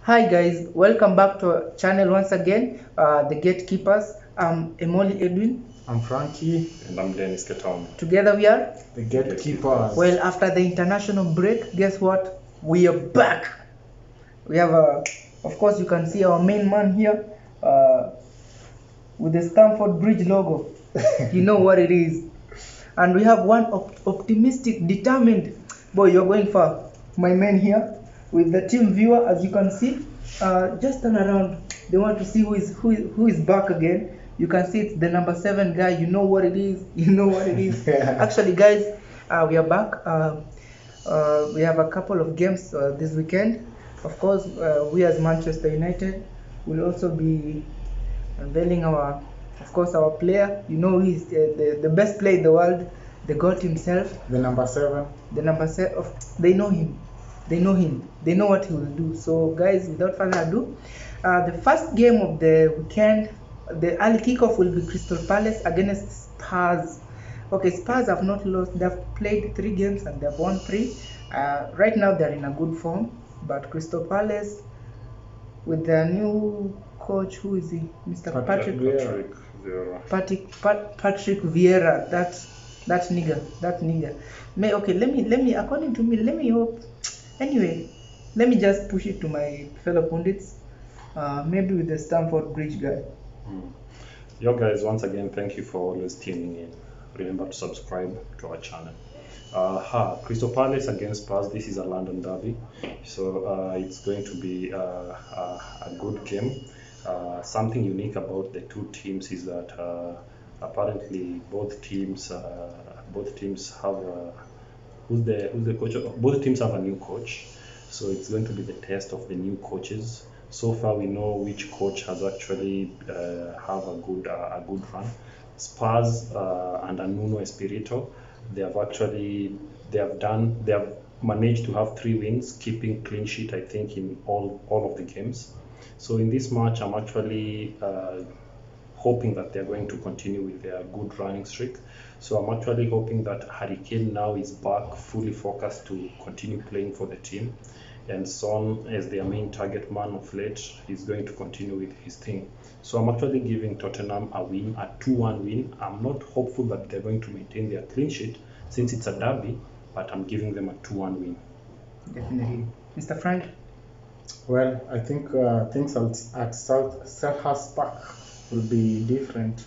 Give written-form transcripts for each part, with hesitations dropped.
Hi guys, welcome back to our channel once again, the Gatekeepers. I'm Emoli Edwin. I'm Frankie, And I'm Dennis Ketom. Together we are. the Gatekeepers. Well, after the international break, guess what? We are back. We have of course, you can see our main man here with the Stamford Bridge logo. You know what it is. And we have one optimistic, determined boy. You're going far, my man here with the team viewer, as you can see. Just turn around. They want to see who is back again. You can see it's the number 7 guy. You know what it is. You know what it is. Actually, guys, we are back. We have a couple of games this weekend. Of course, we as Manchester United will also be unveiling our player. You know, he's the best player in the world, the God himself. The number 7. The number 7. They know him. They know him. They know what he will do. So, guys, without further ado, the first game of the weekend, the early kickoff will be Crystal Palace against Spurs. Okay, Spurs have not lost. They have played 3 games and they have won 3. Right now, they're in a good form. But Crystal Palace, with their new coach, who is he? Mr. Patrick Vieira. That nigga. Let me. According to me, let me hope. Anyway, let me just push it to my fellow pundits. Maybe with the Stamford Bridge guy. Yo guys, once again, thank you for always tuning in. Remember to subscribe to our channel. Crystal Palace against Spurs. This is a London derby, so it's going to be a good game. Something unique about the two teams is that apparently both teams have who's the coach? Both teams have a new coach, so it's going to be the test of the new coaches. So far, we know which coach has actually have a good run. Spurs under Nuno Espirito, they have managed to have 3 wins, keeping clean sheet, I think, in all of the games. So in this match, I'm actually hoping that they're going to continue with their good running streak. So I'm actually hoping that Harry Kane now is back, fully focused to continue playing for the team. And Son, as their main target man of late, is going to continue with his thing. So I'm actually giving Tottenham a win, a 2-1 win. I'm not hopeful that they're going to maintain their clean sheet since it's a derby, but I'm giving them a 2-1 win. Definitely. Mr. Frank? Well, I think things at Selhurst Park will be different.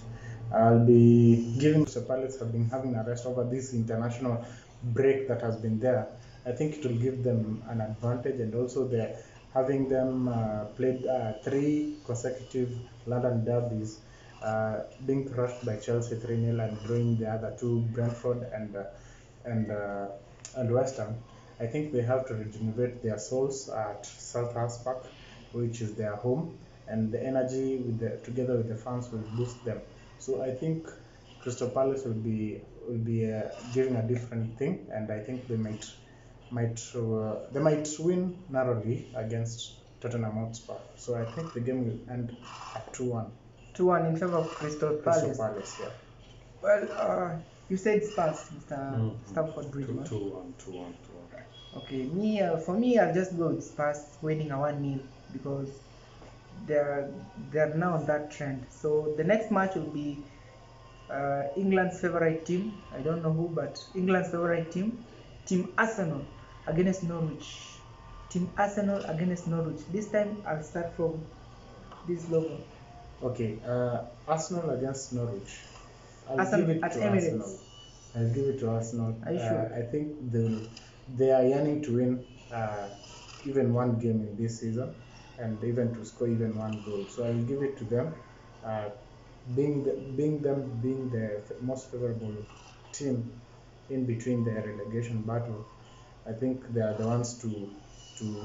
I'll be giving the Palace have been having a rest over this international break that has been there. I think it will give them an advantage, and also they're having them played 3 consecutive London derbies, being crushed by Chelsea 3-0 and drawing the other 2, Brentford and West Ham. I think they have to regenerate their souls at Selhurst Park, which is their home, and the energy together with the fans will boost them. So I think Crystal Palace will be giving a different thing, and I think they might win narrowly against Tottenham Hotspur. So I think the game will end at 2-1. 2-1 in favor of Crystal Palace. Crystal Palace, yeah. Well, you said Spurs, Mr. Stamford Bridge. 2-1. Okay, for me, I'll just go with Spurs winning a 1-0 because they're now on that trend. So the next match will be England's favorite team. I don't know who, but England's favorite team, Team Arsenal against Norwich. Team Arsenal against Norwich. This time I'll start from this logo. Okay, Arsenal against Norwich. Arsenal at Emirates. Arsenal. I'll give it to Arsenal. Are you sure? I think they are yearning to win even one game in this season, and even to score even 1 goal. So I will give it to them. Being the most favorable team in between the relegation battle, I think they are the ones to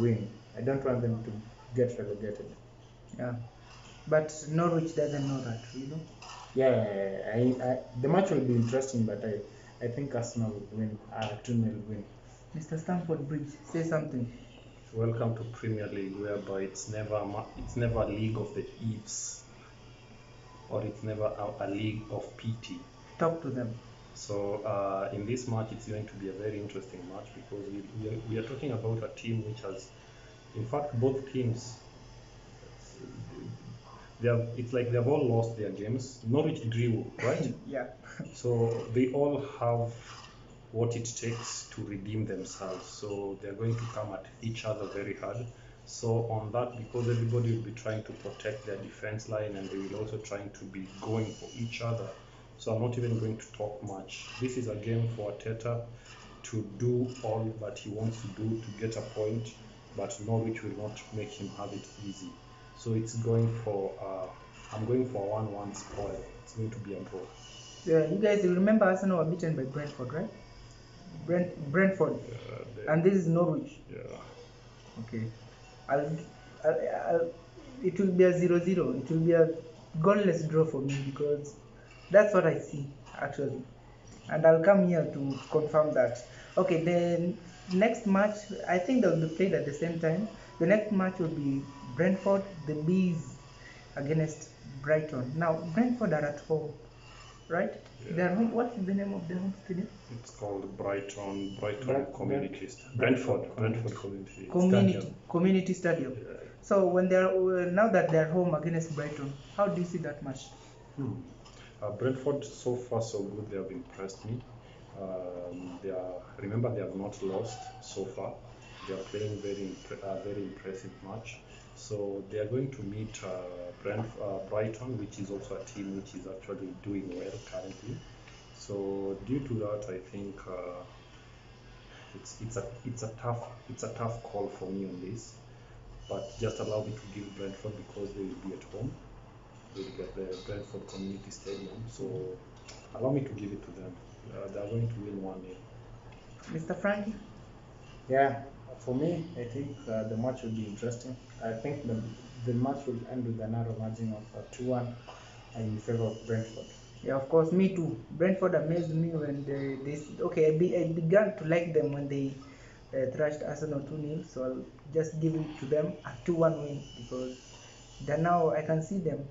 win. I don't want them to get relegated. Yeah, but Norwich doesn't know that, you know. Yeah, the match will be interesting, but I think Arsenal will win, 2-0 win. Mr. Stamford Bridge, say something. Welcome to Premier League, whereby it's never a league of the Eves, or it's never a league of pity. Talk to them. So in this match, it's going to be a very interesting match because we are talking about a team which has In fact, both teams, it's like they've all lost their games. Norwich drew, right? Yeah. So they all have what it takes to redeem themselves. So they're going to come at each other very hard. So on that, because everybody will be trying to protect their defense line and they will also trying to be going for each other. So I'm not even going to talk much. This is a game for Arteta to do all that he wants to do to get a point, but Norwich will not make him have it easy. So it's going for, I'm going for a 1-1 spoil. It's going to be a draw. Yeah, you guys will remember Arsenal were beaten by Brentford, right? Brentford. And this is Norwich. Yeah. Okay. It will be a 0-0. It will be a goalless draw for me because that's what I see actually. And I'll come here to confirm that. Okay, the next match, I think they'll be played at the same time. The next match will be Brentford, the Bees against Brighton. Now, Brentford are at home, right? Yeah. They're home. What is the name of their home stadium? It's called Brighton Community Brentford Community Community Stadium. Yeah. So when they're now that they're home against Brighton, how do you see that match? Brentford, so far so good. They have impressed me. Remember they have not lost so far. They are playing very impressive match. So they are going to meet Brighton, which is also a team which is actually doing well currently. So due to that, I think it's a tough call for me on this. But just allow me to give Brentford because they will be at home. They will get the Brentford Community Stadium. So allow me to give it to them. They are going to win 1-0. Mr. Frankie? Yeah, for me, I think the match will be interesting. I think the match will end with a narrow margin of 2-1 in favor of Brentford. Yeah, of course, me too. Brentford amazed me when I began to like them when they thrashed Arsenal 2-0. So I'll just give it to them a 2-1 win because now I can see them.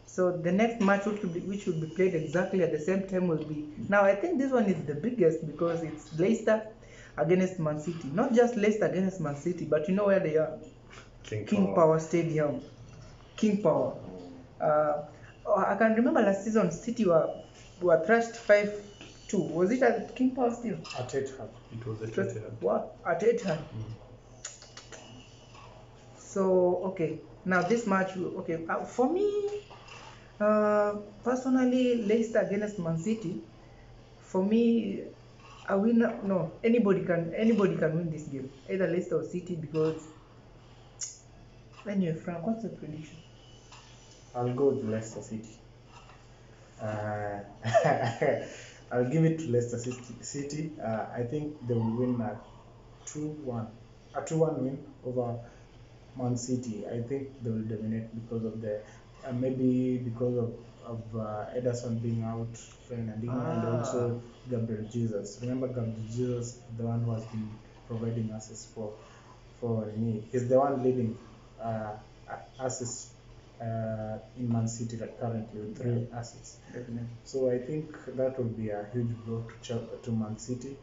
So the next match which will be played exactly at the same time will be, now I think this one is the biggest because it's Leicester against Man City. Not just Leicester against Man City, but you know where they are? King Power Stadium. King Power. I can remember last season City were thrashed 5-2. Was it at King Power still? At Etihad. It was at Etihad. What? At Etihad. So okay, now this match, for me, personally, Leicester against Man City, for me, a winner. No, anybody can win this game, either Leicester or City. Because anyway, Frank, what's the prediction? I'll go with Leicester City. I'll give it to Leicester City. I think they will win a 2-1 win over Man City. I think they will dominate because of maybe because of Ederson being out, Fernandinho, and also Gabriel Jesus. Remember Gabriel Jesus, the one who has been providing assists for me. He's the one leading assists in Man City currently with 3 assists. Definitely. So I think that will be a huge blow to Man City,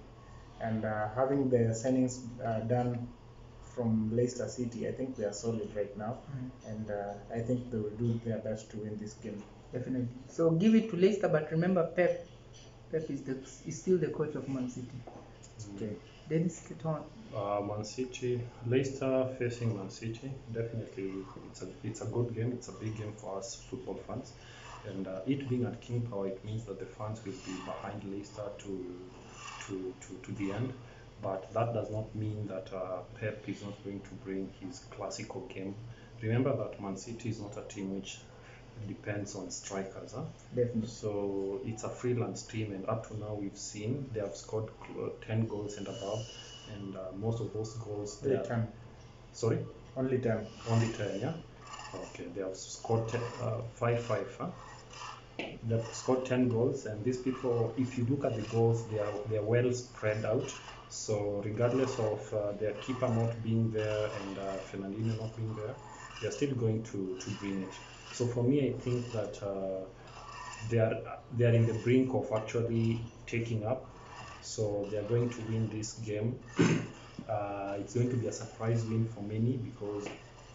and having the signings done from Leicester City, I think they are solid right now, and I think they will do their best to win this game. Definitely. So give it to Leicester, but remember Pep is still the coach of Man City. Okay. Dennis, get on. Man City, Leicester facing Man City. Definitely, it's a good game. It's a big game for us football fans, and it being at King Power, it means that the fans will be behind Leicester to the end. But that does not mean that Pep is not going to bring his classical game. Remember that Man City is not a team which depends on strikers. Definitely. So it's a freelance team, and up to now we've seen they have scored 10 goals and above, and most of those goals they are 10. Sorry? Only 10. Only 10, yeah? Okay, they have scored 5-5. They've scored 10 goals, and these people, if you look at the goals, they are well spread out. So regardless of their keeper not being there and Fernandinho not being there, they're still going to bring it. So for me, I think that they are in the brink of actually taking up. So they are going to win this game. It's going to be a surprise win for many because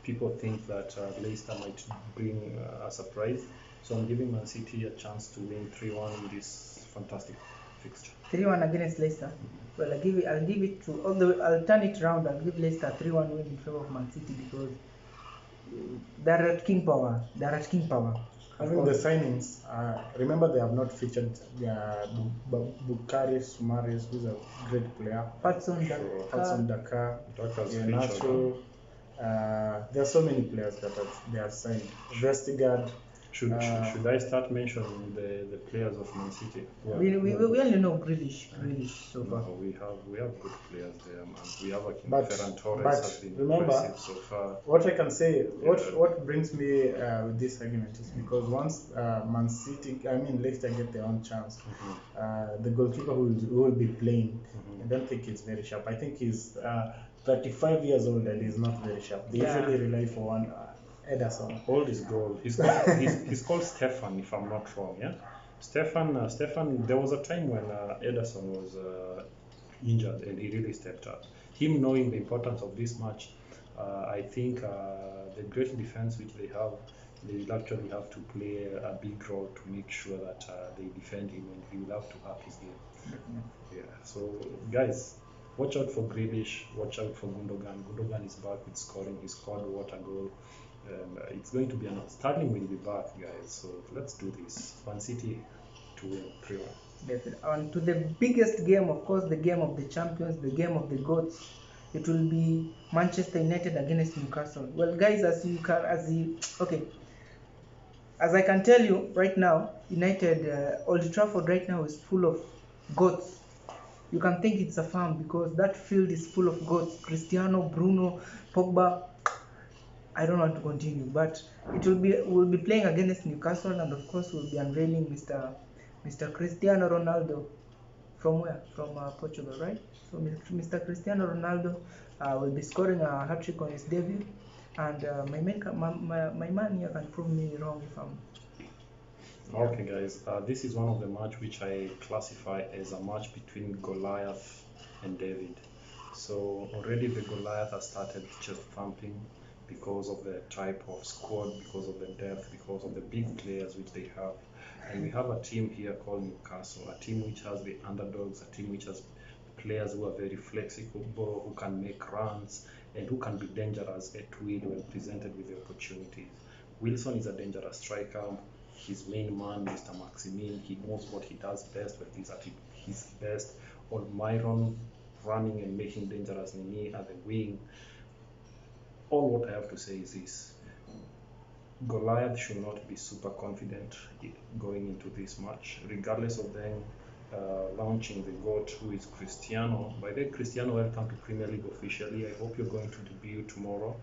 people think that Leicester might bring a surprise. So I'm giving Man City a chance to win 3-1 in this fantastic fixture. 3-1 against Leicester. Well, I'll give it to, although I'll turn it around. I'll give Leicester 3-1 win in favor of Man City because they're at king power. They're at king power. I think the signings, remember they have not featured Bukhari Sumaris, who's a great player. Patson Dakar, Dakar's Nacho. There are so many players that they have signed. Vestergaard. Should I start mentioning the players of Man City? Yeah. We only know Grealish so far. No, we have good players there, man. We have Ferran Torres but has been remember, impressive so far. What I can say, what brings me with this argument is because once Leicester get their own chance, the goalkeeper who will be playing, I don't think he's very sharp. I think he's 35 years old and he's not very sharp. They usually rely for one. Ederson. Hold his goal. He's called Stefan, if I'm not wrong. Yeah, Stefan. There was a time when Ederson was injured and he really stepped up. Him knowing the importance of this match, I think the great defense which they have, they will actually have to play a big role to make sure that they defend him, and he will have to up his game. Yeah. So guys, watch out for Grealish. Watch out for Gundogan. Gundogan is back with scoring. He scored what a goal. It's going to be Sterling will be back, guys. So let's do this. Man City to win 3-1. Definitely. And to the biggest game, of course, the game of the champions, the game of the goats. It will be Manchester United against Newcastle. Well, guys, as I can tell you right now, United Old Trafford right now is full of goats. You can think it's a farm because that field is full of goats. Cristiano, Bruno, Pogba. I don't want to continue, but we'll be playing against Newcastle, and of course we'll be unveiling Mr. Cristiano Ronaldo. From where? From Portugal, right? So Mr. Cristiano Ronaldo will be scoring a hat-trick on his debut, and my man here can prove me wrong if I'm. Okay, guys. This is one of the match which I classify as a match between Goliath and David. So already the Goliath has started just thumping because of the type of squad, because of the depth, because of the big players which they have. And we have a team here called Newcastle, a team which has the underdogs, a team which has players who are very flexible, who can make runs, and who can be dangerous at will when presented with the opportunities. Wilson is a dangerous striker. His main man, Mr. Maximin, he knows what he does best when he's at his best. Myron running and making dangerous Nini at the wing. All what I have to say is this: Goliath should not be super confident going into this match, regardless of them launching the GOAT, who is Cristiano. By the way, Cristiano, welcome to Premier League officially. I hope you're going to debut tomorrow.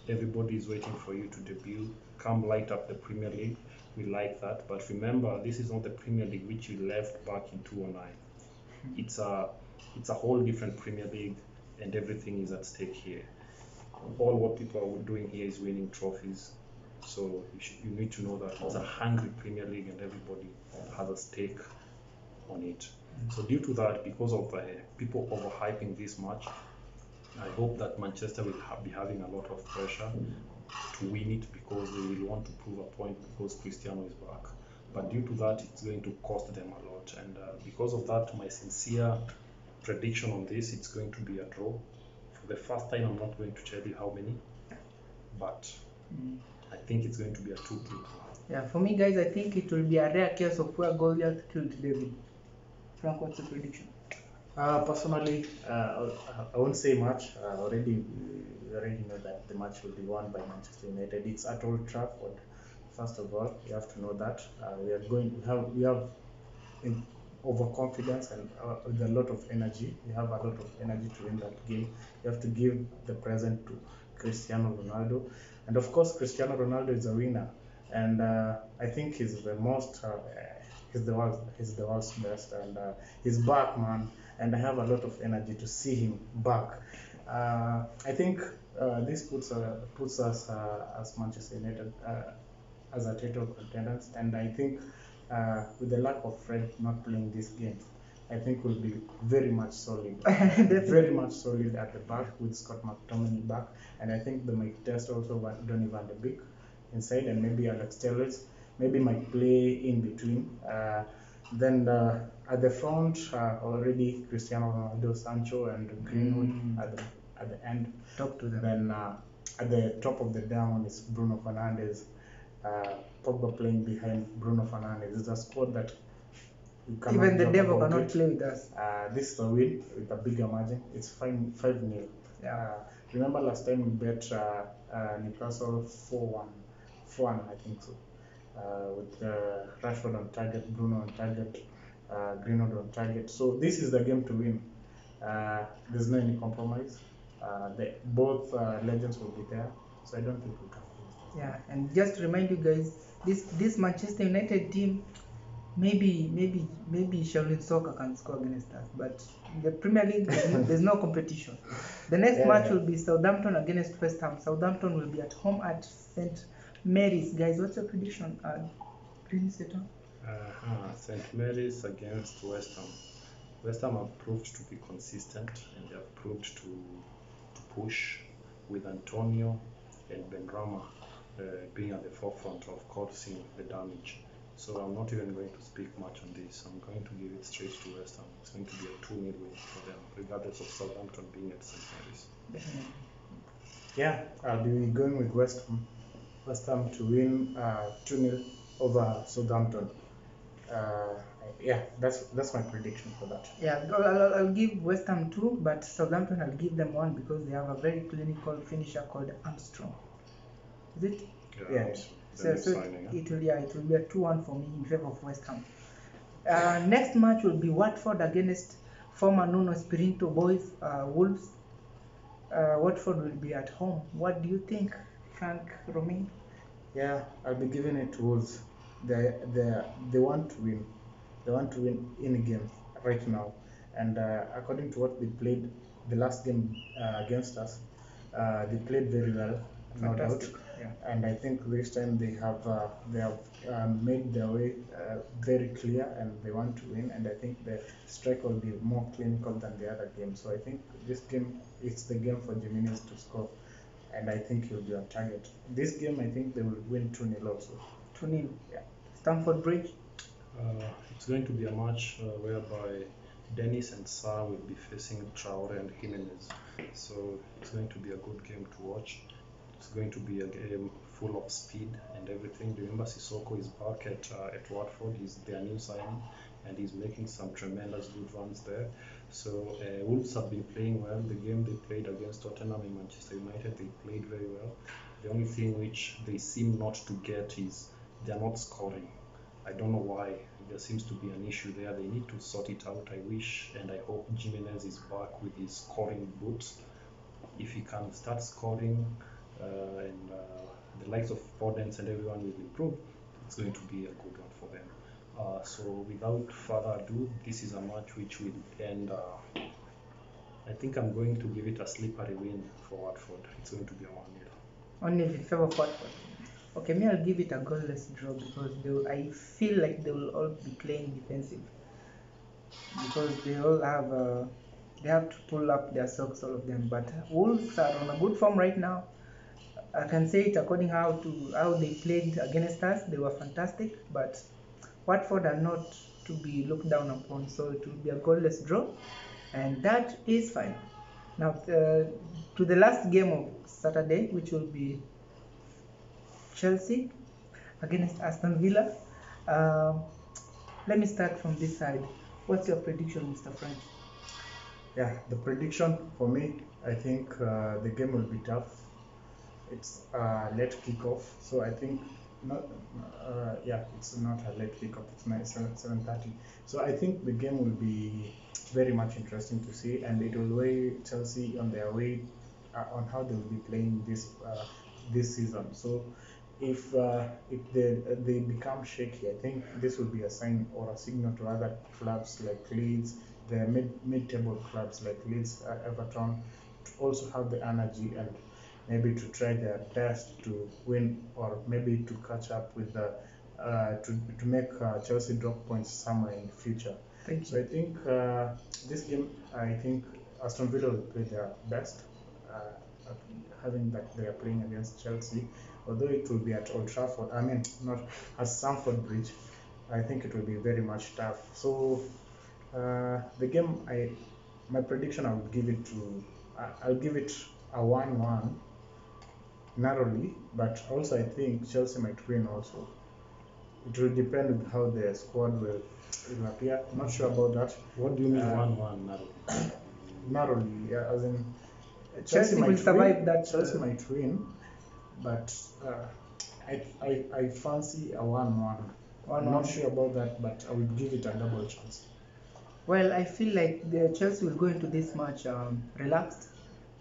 Everybody is waiting for you to debut. Come light up the Premier League. We like that. But remember, this is not the Premier League which you left back in 2009. It's a whole different Premier League, and everything is at stake here. All what people are doing here is winning trophies. So you need to know that it's a hungry Premier League and everybody has a stake on it. So due to that, because of people overhyping this match, I hope that Manchester will be having a lot of pressure to win it because they will want to prove a point because Cristiano is back. But due to that, it's going to cost them a lot. And because of that, my sincere prediction on this, it's going to be a draw. For the first time, I'm not going to tell you how many, but I think it's going to be a 2-2. Yeah, for me, guys, I think it will be a rare case of where Goliath killed David. Frank, what's your prediction? Personally, I won't say much. We already know that the match will be won by Manchester United. It's at Old Trafford. First of all, you have to know that we have overconfidence and with a lot of energy. We have a lot of energy to win that game. You have to give the present to Cristiano Ronaldo, and of course, Cristiano Ronaldo is a winner, and I think he's the most. He's the world's best, and he's back, man. And I have a lot of energy to see him back. I think this puts us as Manchester United as a title contenders, and I think with the lack of Fred not playing this game, I think will be very much solid. Definitely. Very much solid at the back with Scott McTominay back, and I think they might test also Donny van de Beek inside, and maybe Alex Telles maybe might play in between. Then at the front already Cristiano Ronaldo, Sancho, and Greenwood at the end. Talk to them. Then at the top of the diamond is Bruno Fernandes. Pogba playing behind Bruno Fernandes. It's a squad that you cannot Even the joke devil about cannot it. play with us. This is a win with a bigger margin. It's 5-0. Remember last time we bet Newcastle 4-1, I think so. With Rashford on target, Bruno on target, Greenwood on target. So this is the game to win. There's no any compromise. Both legends will be there, so I don't think we can lose. Yeah, and just to remind you guys, this Manchester United team, maybe Shaolin Soccer can score against us, but in the Premier League there's no competition. The next match will be Southampton against West Ham. Southampton will be at home at St. Mary's. Guys, what's your prediction? Green Setter? St. Mary's against West Ham. West Ham have proved to be consistent, and they have proved to push with Antonio and Benrahma being at the forefront of causing the damage. So I'm not even going to speak much on this. I'm going to give it straight to West Ham. It's going to be a 2-0 win for them, regardless of Southampton being at St. Mary's. Definitely. Yeah, I'll be going with West Ham to win 2-0 over Southampton. Yeah, that's my prediction for that. Yeah, I'll give West Ham 2, but Southampton I'll give them 1 because they have a very clinical finisher called Armstrong. Is it? Yeah. So it will be a 2-1 for me in favor of West Ham. Next match will be Watford against former Nuno Espirito boys, Wolves. Watford will be at home. What do you think, Frank Romain? Yeah, I'll be giving it to Wolves. They want to win. They want to win any game right now. And according to what they played the last game against us, they played very well, no doubt. Yeah. And I think this time they have made their way very clear, and they want to win. And I think the strike will be more clinical than the other game. So I think this game is the game for Jimenez to score, and I think he'll be on target. This game, I think they will win 2-0 also. 2-0. Yeah. Stamford Bridge. It's going to be a match whereby Dennis and Sarr will be facing Traore and Jimenez. So it's going to be a good game to watch. It's going to be a game full of speed and everything. Remember, Sissoko is back at Watford. He's their new signing, and he's making some tremendous good runs there. So Wolves have been playing well. The game they played against Tottenham and Manchester United, they played very well. The only thing which they seem not to get is they're not scoring. I don't know why. There seems to be an issue there. They need to sort it out. I wish and I hope Jimenez is back with his scoring boots. If he can start scoring, and the likes of Podence and everyone will improve, it's going to be a good one for them. So without further ado, this is a match which will end. I think I'm going to give it a slippery win for Watford. It's going to be a 1-0. Only in favor of Watford. Okay, me I'll give it a goalless draw because I feel like they will all be playing defensive because they all have they have to pull up their socks, all of them. But Wolves are on a good form right now. I can say it according how they played against us. They were fantastic, but Watford are not to be looked down upon. So it will be a goalless draw, and that is fine. Now to the last game of Saturday, which will be Chelsea against Aston Villa. Let me start from this side. What's your prediction, Mr. Frank? Yeah, the prediction for me, I think the game will be tough. It's a late kickoff, so I think it's not a late kickoff. It's 7:30. So I think the game will be very much interesting to see, and it will weigh Chelsea on their way on how they will be playing this season. So if they become shaky, I think this will be a sign or a signal to other clubs like Leeds, the mid-table clubs like Leeds, Everton, to also have the energy and maybe to try their best to win, or maybe to catch up with the to make Chelsea drop points somewhere in the future. Thank So you. I think this game, I think Aston Villa will play their best, having that they are playing against Chelsea. Although it will be at Old Trafford, I mean not at Stamford Bridge, I think it will be very much tough. So the game, my prediction, I would give it to, I'll give it a 1-1 narrowly, but also I think Chelsea might win also. It will depend on how the squad will appear. Not sure about that. What do you mean Uh, 1-1 now? Narrowly, yeah, as in Chelsea will might survive win. that. Chelsea might win, but I fancy a 1-1. I'm 1-1. not sure about that, but I would give it a double chance. Well, I feel like the Chelsea will go into this match relaxed,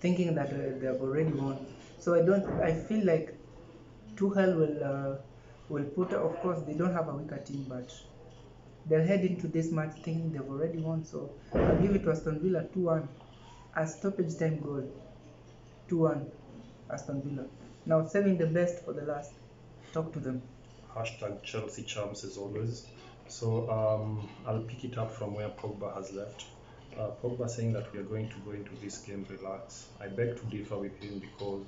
thinking that they have already won. So I feel like Tuchel will put. Of course, they don't have a weaker team, but they'll head into this match thinking they've already won. So I'll give it to Aston Villa 2-1, a stoppage time goal. 2-1, Aston Villa. Now saving the best for the last. Talk to them. Hashtag Chelsea Champs as always. So I'll pick it up from where Pogba has left. Pogba saying that we are going to go into this game relaxed. I beg to differ with him because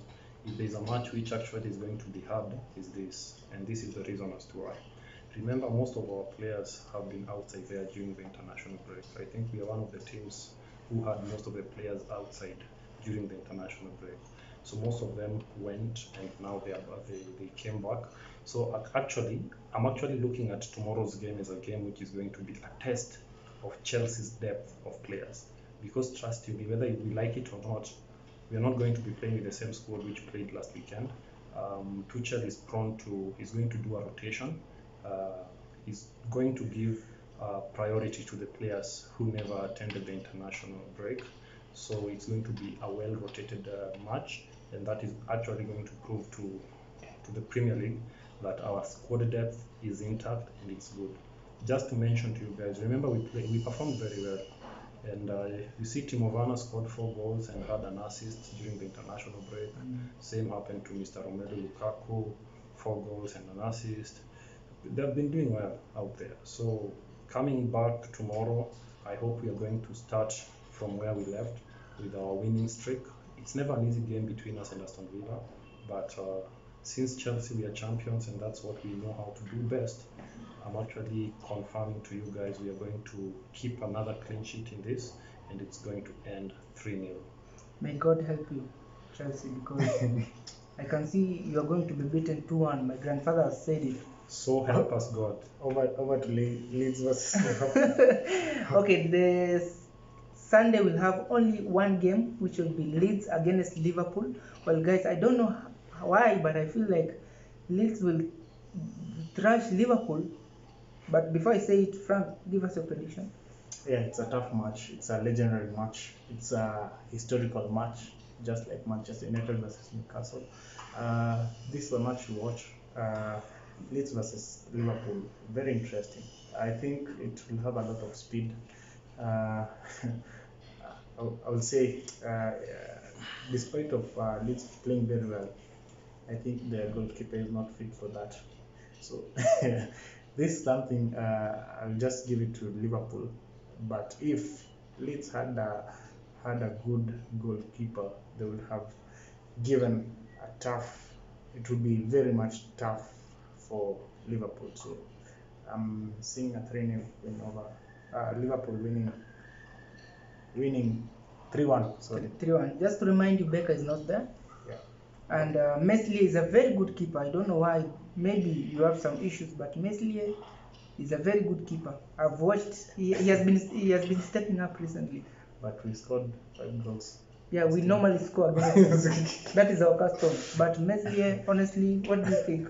if there's a match which actually is going to be hard, is this, and this is the reason as to why. Remember, most of our players have been outside there during the international break. I think we are one of the teams who had most of the players outside during the international break. So most of them went, and now they came back. So actually, I'm actually looking at tomorrow's game as a game which is going to be a test of Chelsea's depth of players. Because trust you me, whether we like it or not, we are not going to be playing with the same squad which played last weekend. Tuchel is he's going to do a rotation. He's going to give priority to the players who never attended the international break. So it's going to be a well-rotated match, and that is actually going to prove to the Premier League that our squad depth is intact and it's good. Just to mention to you guys, remember we performed very well, and you see Timo Werner scored 4 goals and had an assist during the international break. Same happened to Mr. Romelu Lukaku, 4 goals and an assist. They've been doing well out there. So coming back tomorrow, I hope we are going to start from where we left with our winning streak. It's never an easy game between us and Aston Villa, but since Chelsea we are champions and that's what we know how to do best, I'm actually confirming to you guys we are going to keep another clean sheet in this, and it's going to end 3-0. May God help you, Chelsea, because I can see you are going to be beaten 2-1. My grandfather has said it. So help us God. Over to Leeds versus Okay, the Sunday will have only one game, which will be Leeds against Liverpool. Well, guys, I don't know why, but I feel like Leeds will thrash Liverpool. But before I say it, Frank, give us your prediction. Yeah, it's a tough match. It's a legendary match. It's a historical match, just like Manchester United versus Newcastle. This is a match to watch. Leeds versus Liverpool, very interesting. I think it will have a lot of speed. I would say, despite of Leeds playing very well, I think the goalkeeper is not fit for that. So this is something I'll just give it to Liverpool. But if Leeds had a good goalkeeper, they would have given a tough. It would be very much tough for Liverpool. So I'm seeing a 3-0 win over Liverpool winning 3-1. Sorry. 3-1. Just to remind you, Becker is not there. Yeah. And Meslier is a very good keeper. I don't know why. Maybe you have some issues, but Meslier is a very good keeper. I've watched. He has been stepping up recently. But we scored 5 goals. Yeah, we normally score against. That is our custom. But Meslier, honestly, what do you think?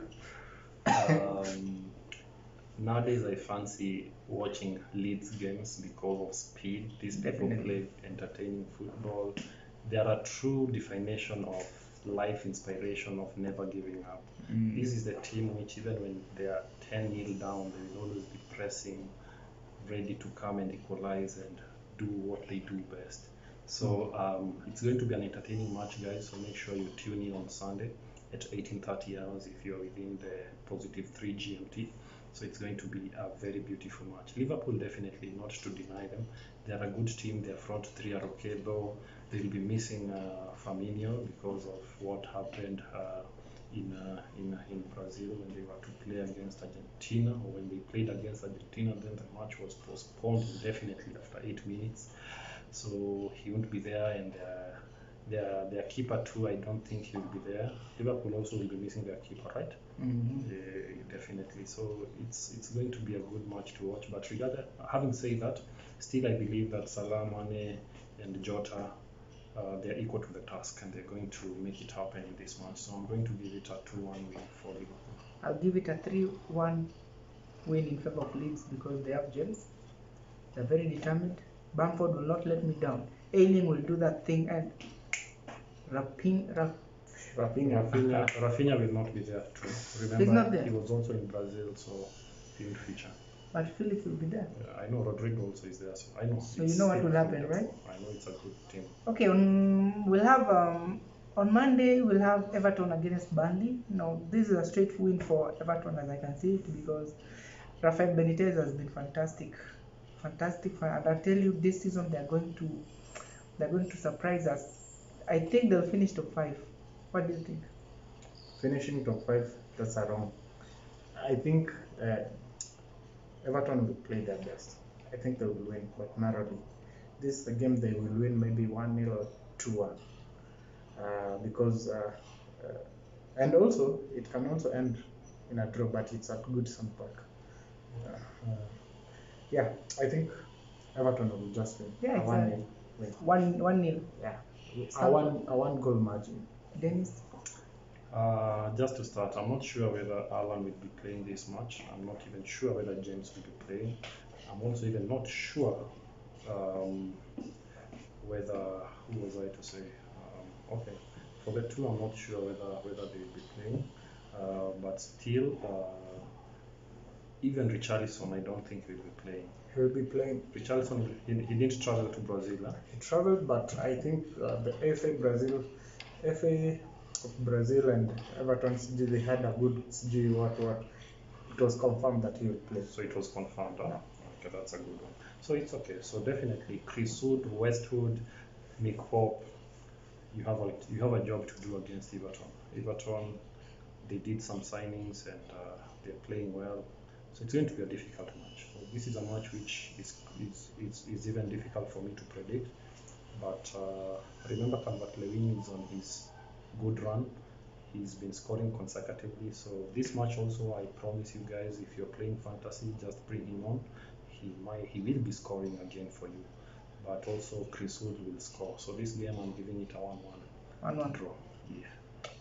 Nowadays, I fancy watching Leeds games because of speed. These people play entertaining football. They are a true definition of life inspiration of never giving up. This is the team which, even when they are 10-0 down, they will always be pressing, ready to come and equalize and do what they do best. So it's going to be an entertaining match, guys. So make sure you tune in on Sunday at 18:30 hours if you're within the +3 GMT. So it's going to be a very beautiful match. Liverpool, definitely not to deny them. They are a good team. Their front three are okay, though they'll be missing Firmino because of what happened in Brazil when they were to play against Argentina, or when they played against Argentina. Then the match was postponed indefinitely after 8 minutes. So he won't be there, and their keeper too, I don't think he'll be there. Liverpool also will be missing their keeper, right? Definitely. So it's going to be a good match to watch. But having said that, still I believe that Salah, Mane, and Jota, they're equal to the task, and they're going to make it happen in this match. So I'm going to give it a 2-1 win for Liverpool. I'll give it a 3-1 win in favor of Leeds because they have gems. They're very determined. Bamford will not let me down. Ailing will do that thing, and Rafinha will not be there too. Remember, he's not there. He was also in Brazil, so he will feature. But Phillips will be there. Yeah, I know Rodrigo also is there, so I know. So you know what will happen, right? I know it's a good team. Okay, we'll have on Monday we'll have Everton against Burnley. Now this is a straight win for Everton, as I can see it, because Rafael Benitez has been fantastic, and I tell you, this season they're going to surprise us. I think they'll finish top 5. What do you think? Finishing top 5, that's wrong. I think Everton will play their best. I think they will win, but narrowly. This is a game they will win maybe 1-0 or 2-1. Because and also it can also end in a draw, but it's at Goodison Park. Yeah, I think Everton will just win. Yeah, a 1-0 win. 1-0. Yeah, a one goal margin. Dennis? Just to start, I'm not sure whether Alan will be playing this match. I'm not even sure whether James will be playing. I'm also even not sure whether, who was I to say? Okay, for the two, I'm not sure whether they will be playing. But still, even Richarlison, I don't think he will be playing. He will be playing. Richarlison, he didn't travel to Brazil. Huh? He traveled, but I think the FA of Brazil and Everton CG, they had a good CG what. It was confirmed that he would play. So it was confirmed. Huh? Okay, that's a good one. So it's okay. So definitely, Chris Wood, Westwood, Mick Pope, you have a job to do against Everton. Everton, they did some signings and they're playing well. So it's going to be a difficult match. So this is a match which is even difficult for me to predict. But remember, Calvert-Lewin is on his good run. He's been scoring consecutively. So this match also, I promise you guys, if you're playing fantasy, just bring him on. He will be scoring again for you. But also Chris Wood will score. So this game, I'm giving it a 1-1. 1-1 draw. Yeah.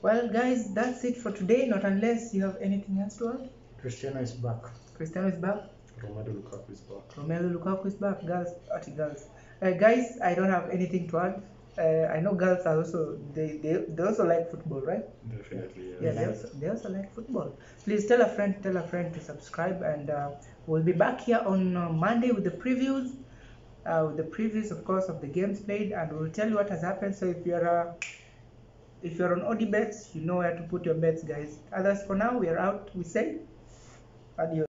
Well, guys, that's it for today. Not unless you have anything else to add. Cristiano is back. Cristiano is back. Romelu Lukaku is back. Romelu Lukaku is back. Girls. Guys, I don't have anything to add. I know girls are also they also like football, right? Definitely, Yeah, they also like football. Please tell a friend to subscribe, and we'll be back here on Monday with the previews. Of course, of the games played, and we'll tell you what has happened. So if you're on OD bets, you know where to put your bets, guys. Others, for now, we are out. We say adios.